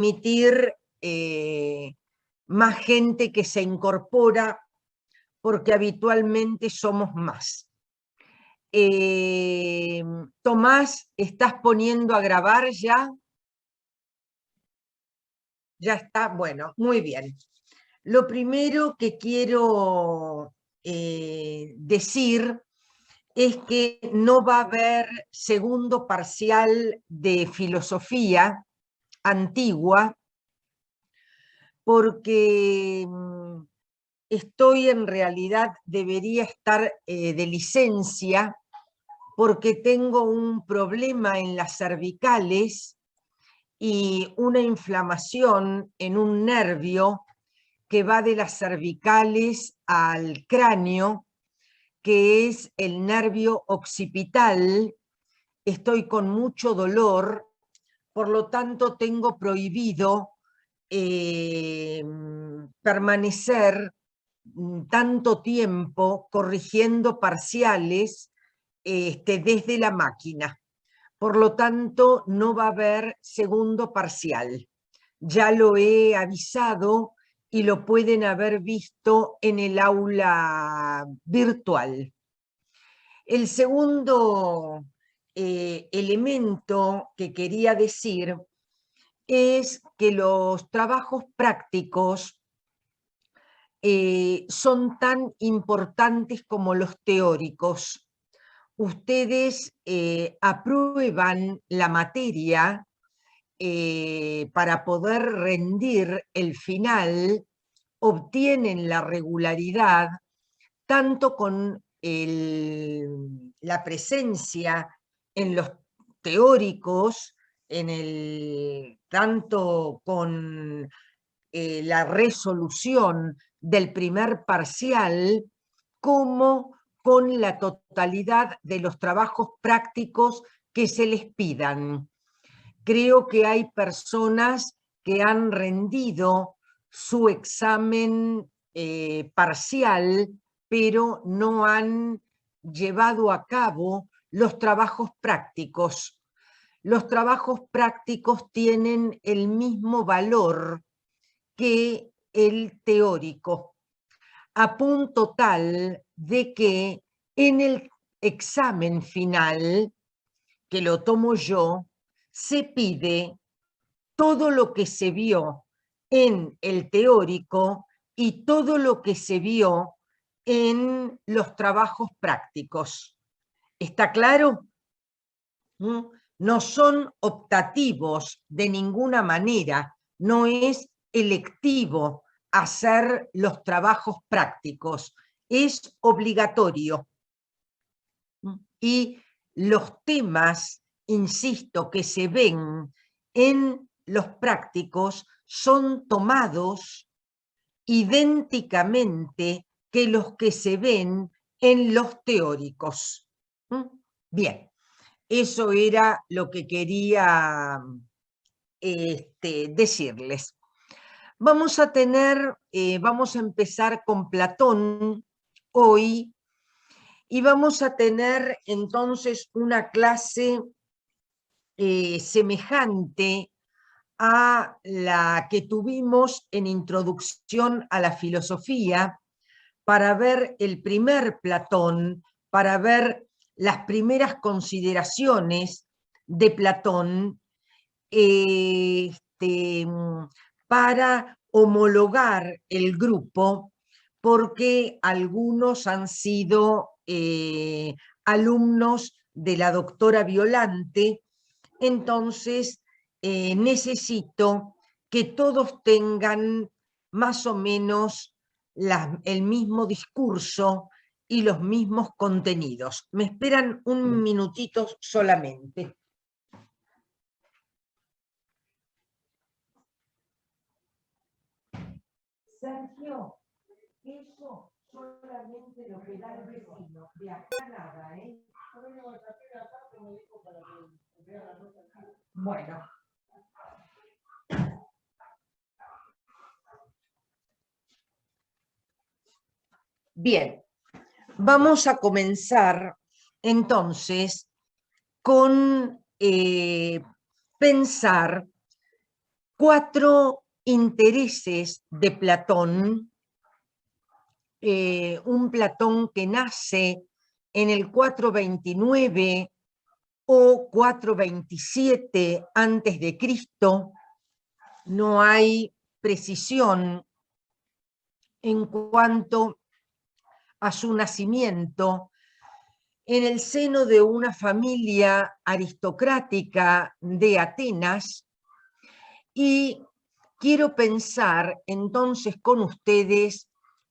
permitir más gente que se incorpora, porque habitualmente somos más. Tomás, ¿estás poniendo a grabar ya? Ya está, bueno, muy bien. Lo primero que quiero decir es que no va a haber segundo parcial de filosofía antigua, porque en realidad, debería estar de licencia, porque tengo un problema en las cervicales y una inflamación en un nervio que va de las cervicales al cráneo, que es el nervio occipital. Estoy con mucho dolor, por lo tanto tengo prohibido permanecer tanto tiempo corrigiendo parciales desde la máquina. Por lo tanto, no va a haber segundo parcial. Ya lo he avisado y lo pueden haber visto en el aula virtual. El segundo elemento que quería decir es que los trabajos prácticos son tan importantes como los teóricos. Ustedes aprueban la materia para poder rendir el final, obtienen la regularidad tanto con la presencia en los teóricos, tanto con la resolución del primer parcial, como con la totalidad de los trabajos prácticos que se les pidan. Creo que hay personas que han rendido su examen parcial, pero no han llevado a cabo los trabajos prácticos. Los trabajos prácticos tienen el mismo valor que el teórico, a punto tal de que en el examen final, que lo tomo yo, se pide todo lo que se vio en el teórico y todo lo que se vio en los trabajos prácticos. ¿Está claro? No son optativos de ninguna manera, no es electivo hacer los trabajos prácticos, es obligatorio. Y los temas, insisto, que se ven en los prácticos son tomados idénticamente que los que se ven en los teóricos. Bien, eso era lo que quería decirles. Vamos a empezar con Platón hoy, y vamos a tener entonces una clase semejante a la que tuvimos en Introducción a la Filosofía, para ver el primer Platón, para ver las primeras consideraciones de Platón, para homologar el grupo, porque algunos han sido alumnos de la doctora Violante. Entonces necesito que todos tengan más o menos el mismo discurso y los mismos contenidos. Me esperan un minutito solamente. Sergio, eso solamente lo que da el vecino, de acá nada, ¿eh? Bueno. Bien, vamos a comenzar entonces con pensar 4 intereses de Platón, un Platón que nace en el 429 o 427 antes de Cristo. No hay precisión en cuanto a su nacimiento en el seno de una familia aristocrática de Atenas, y quiero pensar entonces con ustedes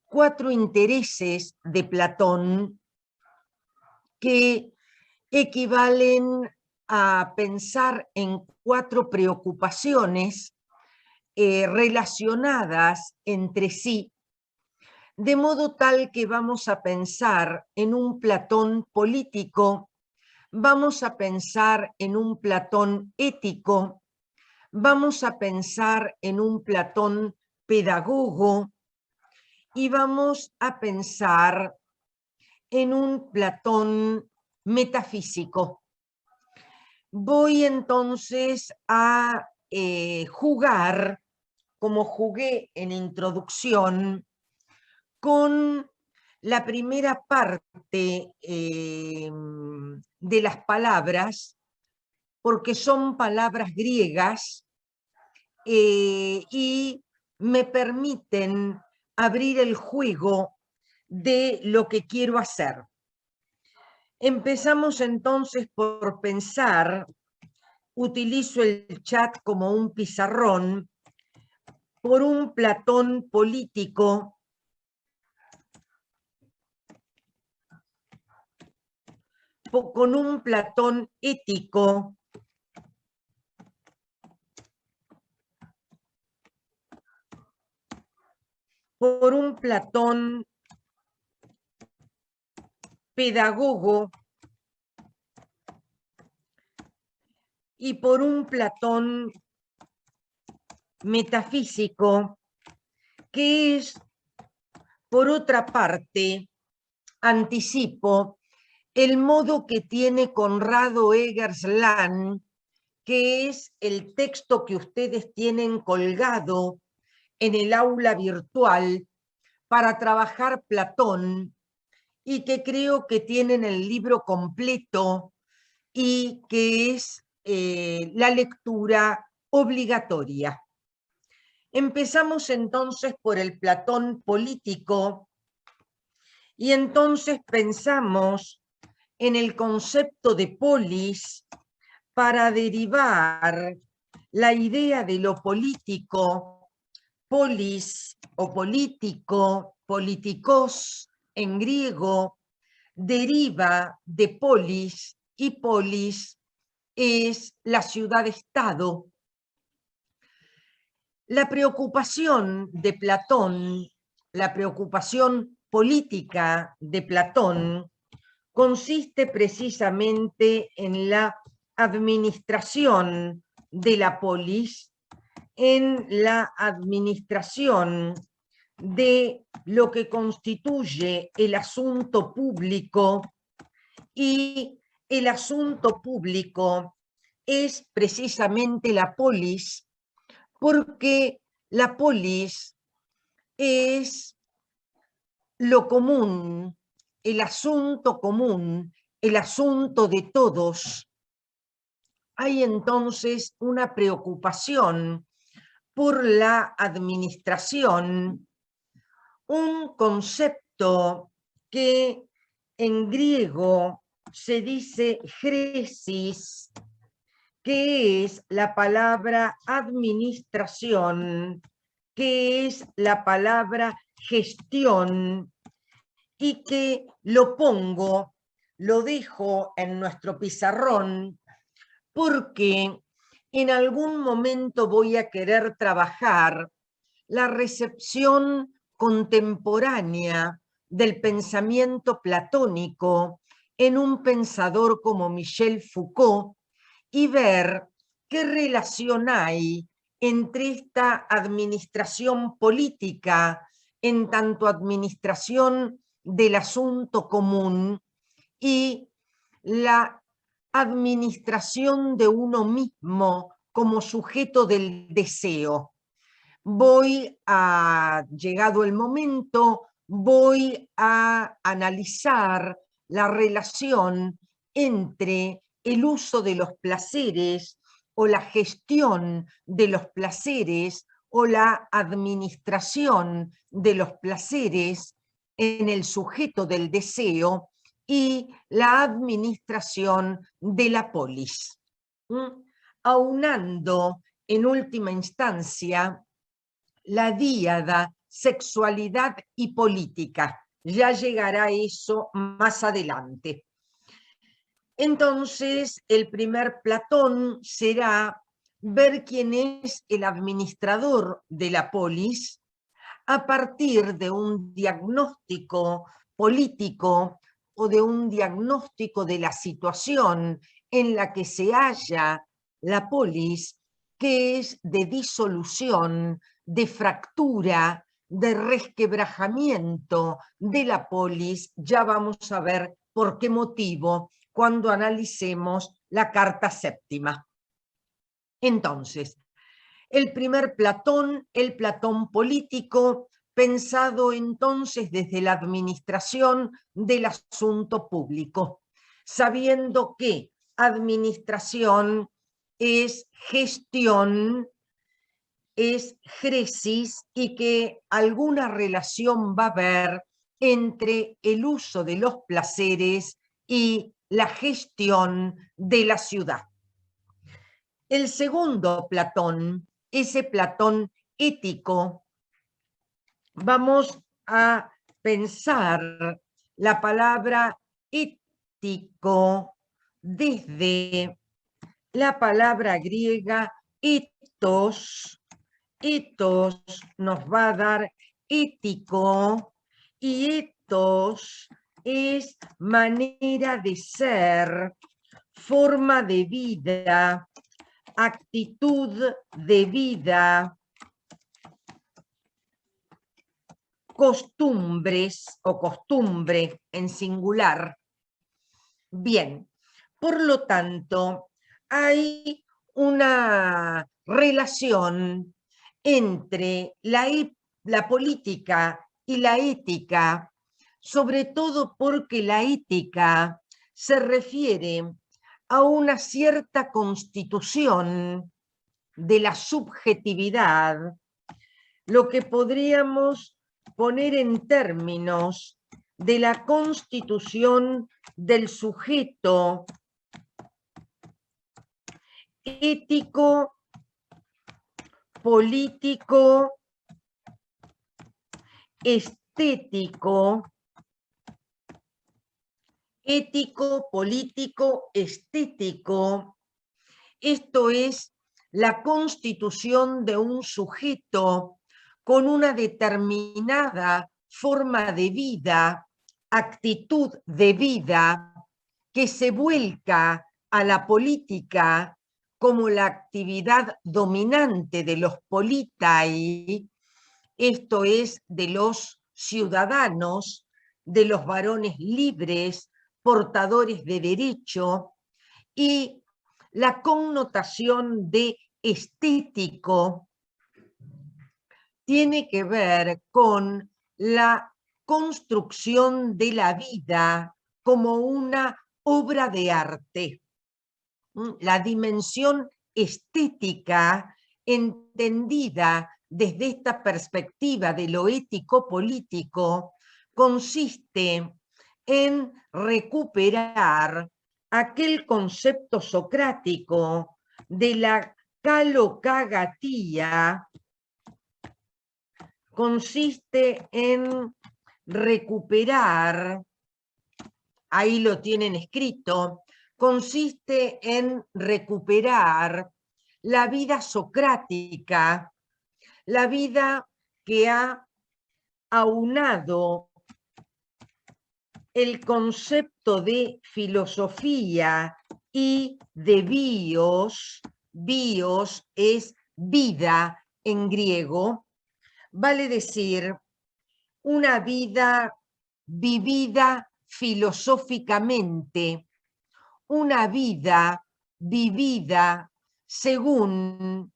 4 intereses de Platón que equivalen a pensar en 4 preocupaciones relacionadas entre sí, de modo tal que vamos a pensar en un Platón político, vamos a pensar en un Platón ético, vamos a pensar en un Platón pedagogo y vamos a pensar en un Platón metafísico. Voy entonces a jugar, como jugué en introducción, con la primera parte de las palabras, porque son palabras griegas y me permiten abrir el juego de lo que quiero hacer. Empezamos entonces por pensar, utilizo el chat como un pizarrón, por un Platón político con un Platón ético, por un Platón pedagogo y por un Platón metafísico, que es, por otra parte, anticipo, el modo que tiene Conrado Eggersland, que es el texto que ustedes tienen colgado en el aula virtual para trabajar Platón, y que creo que tienen el libro completo y que es la lectura obligatoria. Empezamos entonces por el Platón político y entonces pensamos en el concepto de polis para derivar la idea de lo político, polis o político, politikos en griego, deriva de polis, y polis es la ciudad-estado. La preocupación de Platón, la preocupación política de Platón, consiste precisamente en la administración de la polis, en la administración de lo que constituye el asunto público, y el asunto público es precisamente la polis, porque la polis es lo común, el asunto común, el asunto de todos. Hay entonces una preocupación por la administración, un concepto que en griego se dice chresis, que es la palabra administración, que es la palabra gestión, y que lo pongo, lo dejo en nuestro pizarrón, porque en algún momento voy a querer trabajar la recepción contemporánea del pensamiento platónico en un pensador como Michel Foucault y ver qué relación hay entre esta administración política, en tanto administración del asunto común, y la administración de uno mismo como sujeto del deseo. Llegado el momento, voy a analizar la relación entre el uso de los placeres o la gestión de los placeres o la administración de los placeres en el sujeto del deseo y la administración de la polis. Aunando en última instancia la díada sexualidad y política. Ya llegará eso más adelante. Entonces, el primer platón será ver quién es el administrador de la polis a partir de un diagnóstico político o de un diagnóstico de la situación en la que se halla la polis, que es de disolución, de fractura, de resquebrajamiento de la polis. Ya vamos a ver por qué motivo cuando analicemos la carta séptima. Entonces, el primer Platón, el Platón político, pensado entonces desde la administración del asunto público, sabiendo que administración es gestión, es gresis y que alguna relación va a haber entre el uso de los placeres y la gestión de la ciudad. El segundo Platón, ese Platón ético, vamos a pensar la palabra ético desde la palabra griega ethos. Ethos nos va a dar ético y ethos es manera de ser, forma de vida, actitud de vida, costumbres o costumbre en singular. Bien, por lo tanto, hay una relación entre la política y la ética, sobre todo porque la ética se refiere a una cierta constitución de la subjetividad, lo que podríamos poner en términos de la constitución del sujeto ético, político, estético, ético, político, estético. Esto es la constitución de un sujeto con una determinada forma de vida, actitud de vida, que se vuelca a la política como la actividad dominante de los politai, esto es, de los ciudadanos, de los varones libres, portadores de derecho, y la connotación de estético tiene que ver con la construcción de la vida como una obra de arte. La dimensión estética, entendida desde esta perspectiva de lo ético-político, consiste en recuperar aquel concepto socrático de la calocagatía, consiste en recuperar, ahí lo tienen escrito, consiste en recuperar la vida socrática, la vida que ha aunado el concepto de filosofía y de bios. Bios es vida en griego, vale decir una vida vivida filosóficamente, una vida vivida según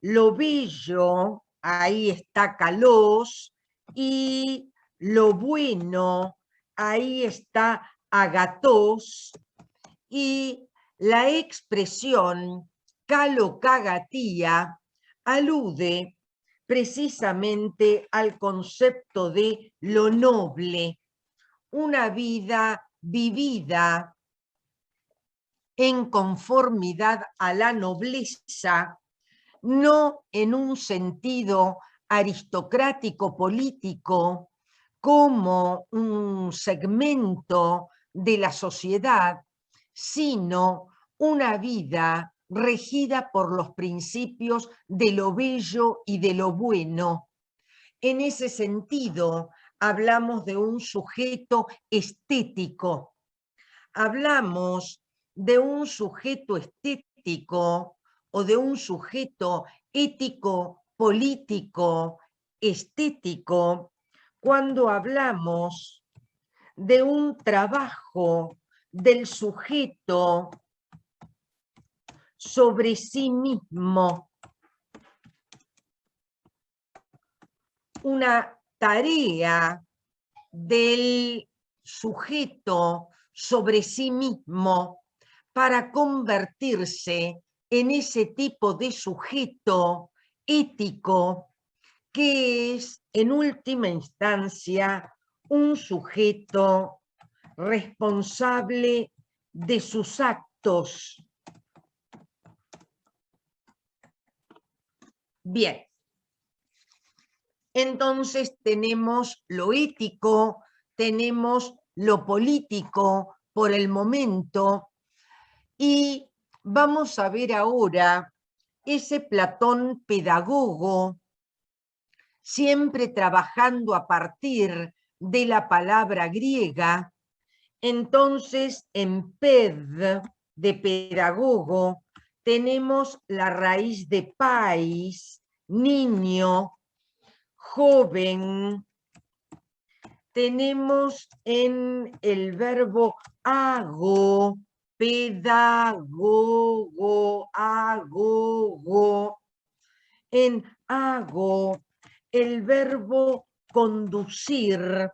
lo bello, ahí está Kalos, y lo bueno, ahí está Agatos, y la expresión kalokagatía alude precisamente al concepto de lo noble, una vida vivida en conformidad a la nobleza, no en un sentido aristocrático político como un segmento de la sociedad, sino una vida regida por los principios de lo bello y de lo bueno. En ese sentido, hablamos de un sujeto estético. Hablamos de un sujeto estético o de un sujeto ético, político, estético, cuando hablamos de un trabajo del sujeto sobre sí mismo, una tarea del sujeto sobre sí mismo para convertirse en ese tipo de sujeto ético que es, en última instancia, un sujeto responsable de sus actos. Bien, entonces tenemos lo ético, tenemos lo político por el momento, y vamos a ver ahora ese Platón pedagogo, siempre trabajando a partir de la palabra griega. Entonces, en ped, de pedagogo, tenemos la raíz de pais, niño, joven. Tenemos en el verbo hago, pedagogo, agogo. En hago, el verbo conducir.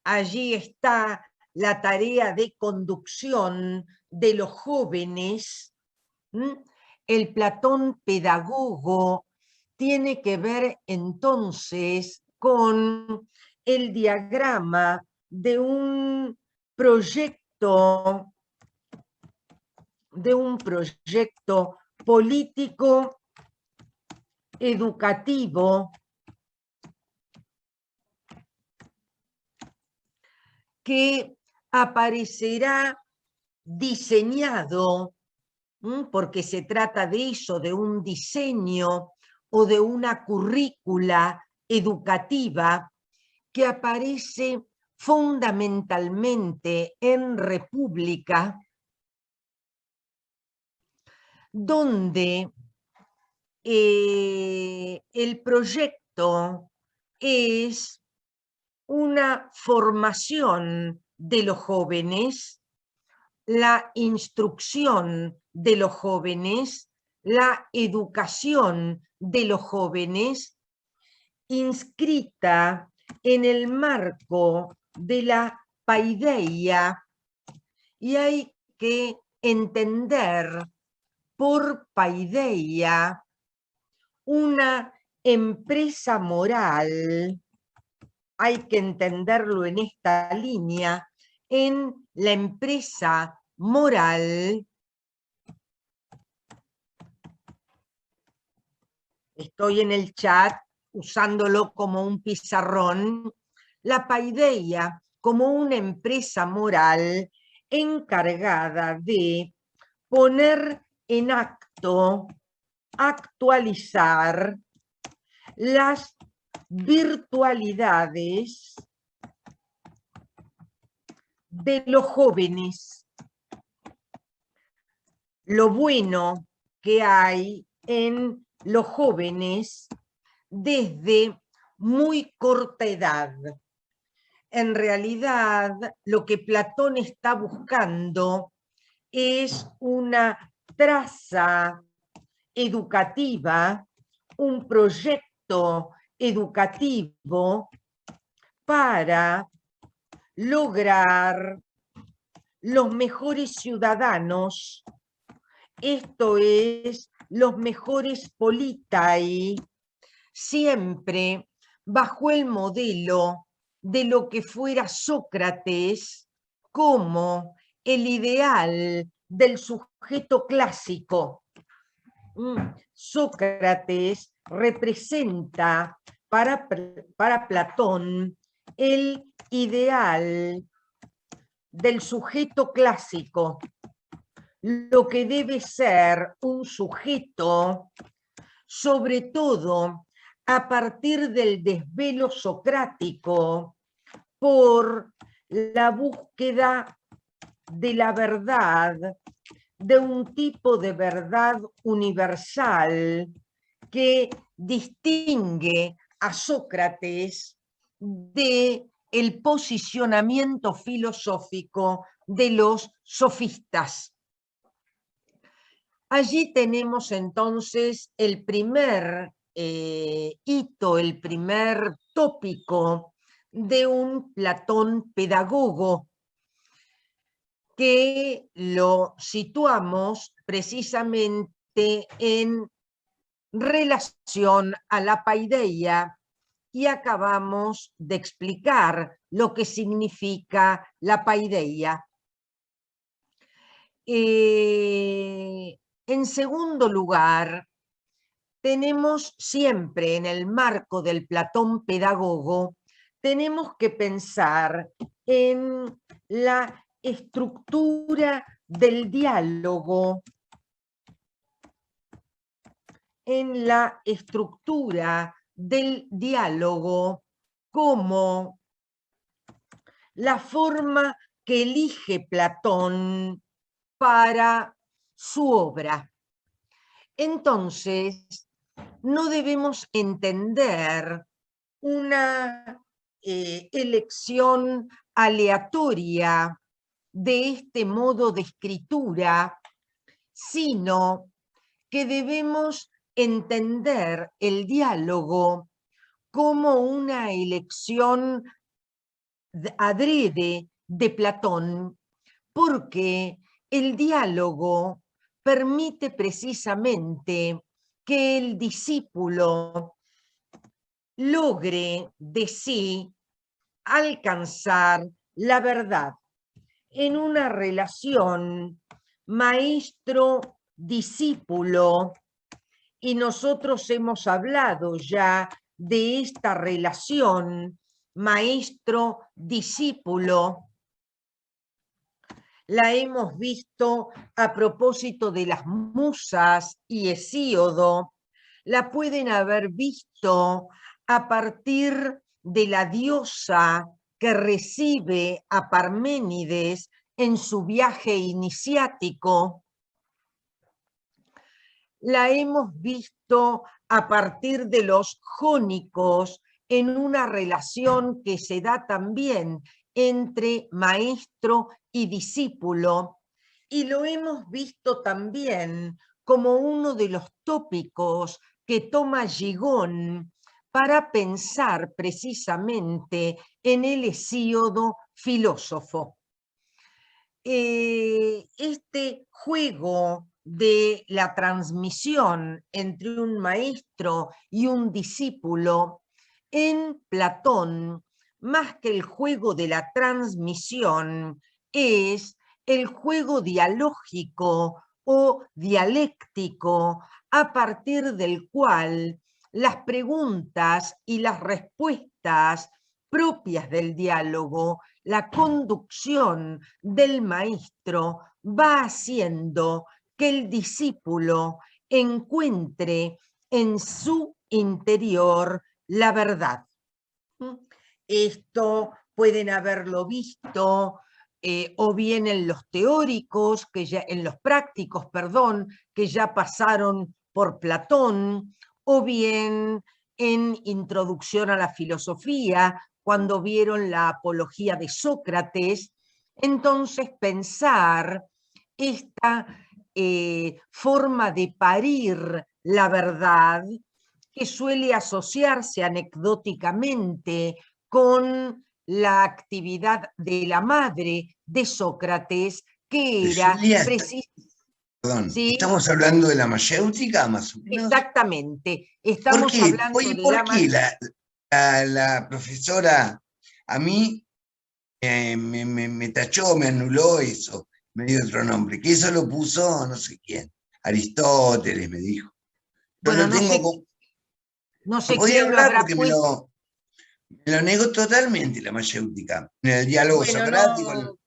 Allí está la tarea de conducción de los jóvenes. El Platón pedagogo tiene que ver entonces con el diagrama de un proyecto político educativo que aparecerá diseñado, porque se trata de eso, de un diseño o de una currícula educativa que aparece fundamentalmente en República, donde el proyecto es una formación de los jóvenes, la instrucción de los jóvenes, la educación de los jóvenes, inscrita en el marco de la paideia, y hay que entender por paideia una empresa moral, hay que entenderlo en esta línea, en la empresa moral. Estoy en el chat usándolo como un pizarrón. La paideia como una empresa moral encargada de poner en acto, actualizar las virtualidades de los jóvenes, lo bueno que hay en los jóvenes desde muy corta edad. En realidad, lo que Platón está buscando es una traza educativa, un proyecto educativo para lograr los mejores ciudadanos, esto es, los mejores politai, siempre bajo el modelo de lo que fuera Sócrates como el ideal del sujeto clásico. Sócrates representa para Platón el ideal del sujeto clásico, lo que debe ser un sujeto, sobre todo a partir del desvelo socrático por la búsqueda de la verdad, de un tipo de verdad universal que distingue a Sócrates de el posicionamiento filosófico de los sofistas. Allí tenemos entonces el primer hito, el primer tópico de un Platón pedagogo, que lo situamos precisamente en relación a la paideia, y acabamos de explicar lo que significa la paideia. En segundo lugar, tenemos siempre en el marco del Platón pedagogo, tenemos que pensar en la estructura del diálogo, en la estructura del diálogo como la forma que elige Platón para su obra. Entonces, no debemos entender una elección aleatoria de este modo de escritura, sino que debemos entender el diálogo como una elección adrede de Platón, porque el diálogo permite precisamente que el discípulo logre de sí alcanzar la verdad en una relación maestro-discípulo, y nosotros hemos hablado ya de esta relación maestro-discípulo. La hemos visto a propósito de las musas y Hesíodo, la pueden haber visto a partir de la diosa que recibe a Parménides en su viaje iniciático. La hemos visto a partir de los jónicos en una relación que se da también entre maestro y discípulo, y lo hemos visto también como uno de los tópicos que toma Gigón para pensar precisamente en el Hesíodo filósofo. Este juego de la transmisión entre un maestro y un discípulo en Platón, más que el juego de la transmisión, es el juego dialógico o dialéctico a partir del cual las preguntas y las respuestas propias del diálogo, la conducción del maestro va haciendo que el discípulo encuentre en su interior la verdad. Esto pueden haberlo visto o bien en los teóricos, en los prácticos, perdón, que ya pasaron por Platón, o bien en Introducción a la Filosofía, cuando vieron la apología de Sócrates. Entonces pensar esta forma de parir la verdad que suele asociarse anecdóticamente con la actividad de la madre de Sócrates, que era Cecilia, precisamente... perdón, ¿Sí? ¿estamos hablando de la mayéutica, más o menos? Exactamente. ¿Por Estamos qué? hablando Oye, de ¿por la... qué la profesora a mí me tachó, me anuló eso, me dio otro nombre? Que eso lo puso no sé quién, Aristóteles me dijo. Yo Bueno, lo tengo, no no sé podía quién lo hablar habrá porque puesto. me lo negó totalmente la mayéutica. En el diálogo Bueno, socrático,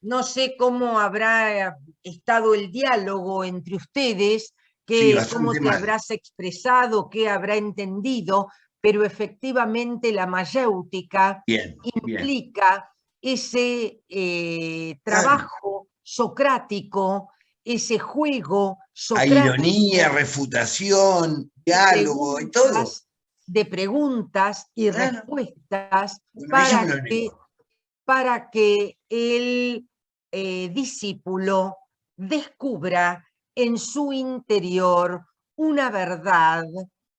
no sé cómo habrá estado el diálogo entre ustedes, sí, cómo bastante te mal. habrás expresado, qué habrá entendido, pero efectivamente la mayéutica Bien, bien. implica ese Claro. trabajo socrático, ese juego Hay ironía, socrático refutación, de diálogo y todo. de preguntas y Claro. respuestas Bueno, ella me para lo negó. para que el discípulo descubra en su interior una verdad,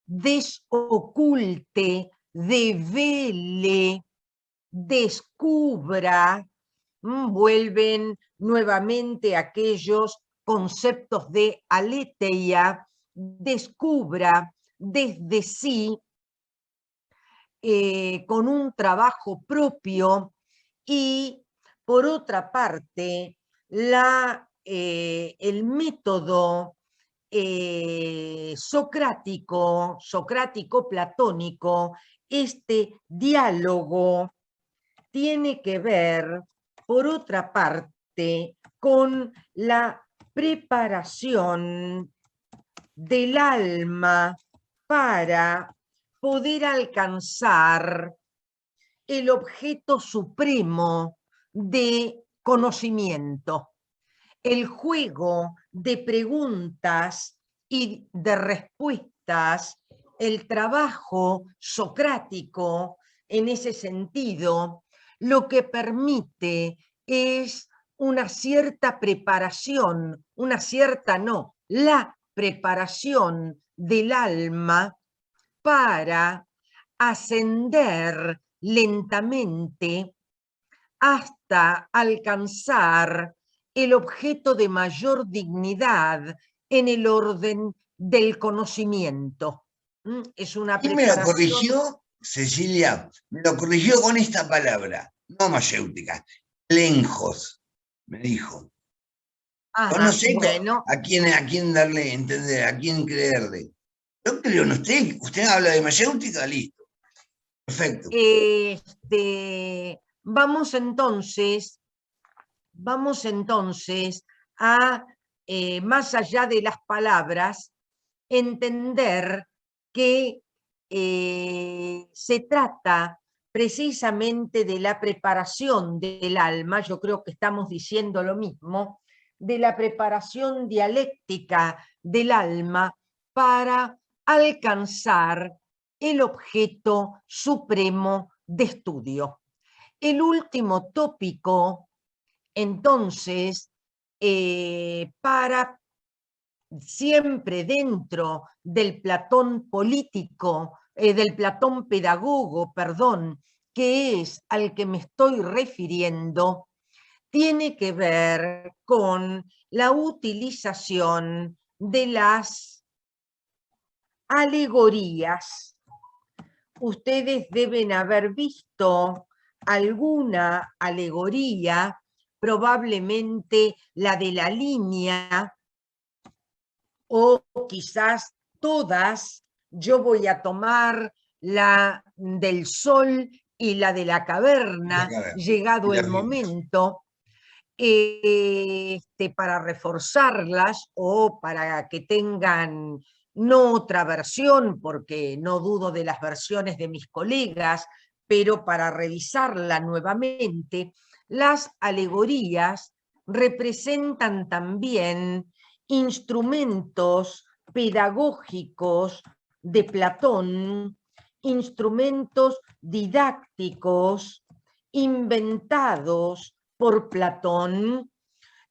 desoculte, devele, descubra. Vuelven nuevamente aquellos conceptos de aletheia, descubra desde sí, con un trabajo propio, y por otra parte el método socrático-platónico, este diálogo tiene que ver, por otra parte, con la preparación del alma para poder alcanzar el objeto supremo de conocimiento. El juego de preguntas y de respuestas, el trabajo socrático en ese sentido, lo que permite es una cierta preparación, una cierta no, la preparación del alma para ascender lentamente hasta alcanzar el objeto de mayor dignidad en el orden del conocimiento. Es una Y me lo preparación... corrigió, Cecilia, me lo corrigió con esta palabra, no mayéutica, lenjos, me dijo. Yo no Ajá, sé bueno, a quién darle a entender, a quién creerle. Yo creo en usted, usted habla de mayéutica, listo, perfecto. vamos entonces a, más allá de las palabras, entender que se trata precisamente de la preparación del alma, yo creo que estamos diciendo lo mismo, de la preparación dialéctica del alma para alcanzar el objeto supremo de estudio. El último tópico, entonces, para siempre dentro del Platón político, del Platón pedagogo, perdón, que es al que me estoy refiriendo, tiene que ver con la utilización de las alegorías. Ustedes deben haber visto alguna alegoría, probablemente la de la línea, o quizás todas. Yo voy a tomar la del sol y la de la La caverna, cara, y llegado la el Biblia. momento, para reforzarlas o para que tengan no otra versión, porque no dudo de las versiones de mis colegas, pero para revisarla nuevamente. Las alegorías representan también instrumentos pedagógicos de Platón, instrumentos didácticos inventados por Platón,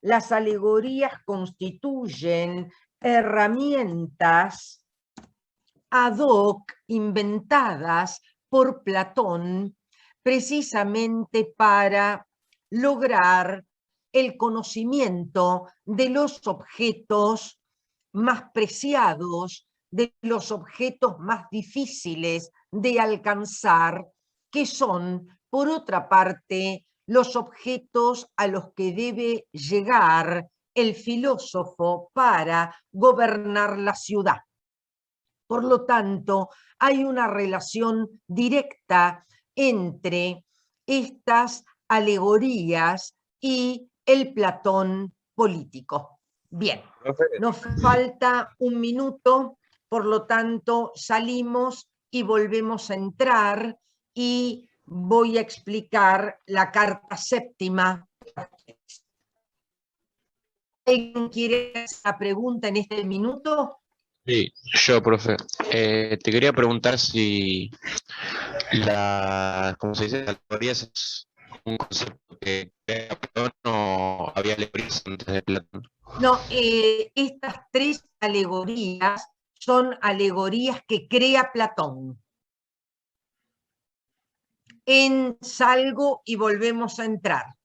las alegorías constituyen herramientas ad hoc inventadas por Platón precisamente para lograr el conocimiento de los objetos más preciados, de los objetos más difíciles de alcanzar, que son, por otra parte, los objetos a los que debe llegar el filósofo para gobernar la ciudad. Por lo tanto, hay una relación directa entre estas alegorías y el Platón político. Bien, nos falta un minuto, por lo tanto salimos y volvemos a entrar y voy a explicar la carta séptima. ¿Alguien quiere hacer una pregunta en este minuto? Sí, yo, profe. Te quería preguntar si ¿cómo se dice? La alegoría es un concepto que crea Platón o había alegorías antes de Platón. No, estas tres alegorías son alegorías que crea Platón. Salgo y volvemos a entrar.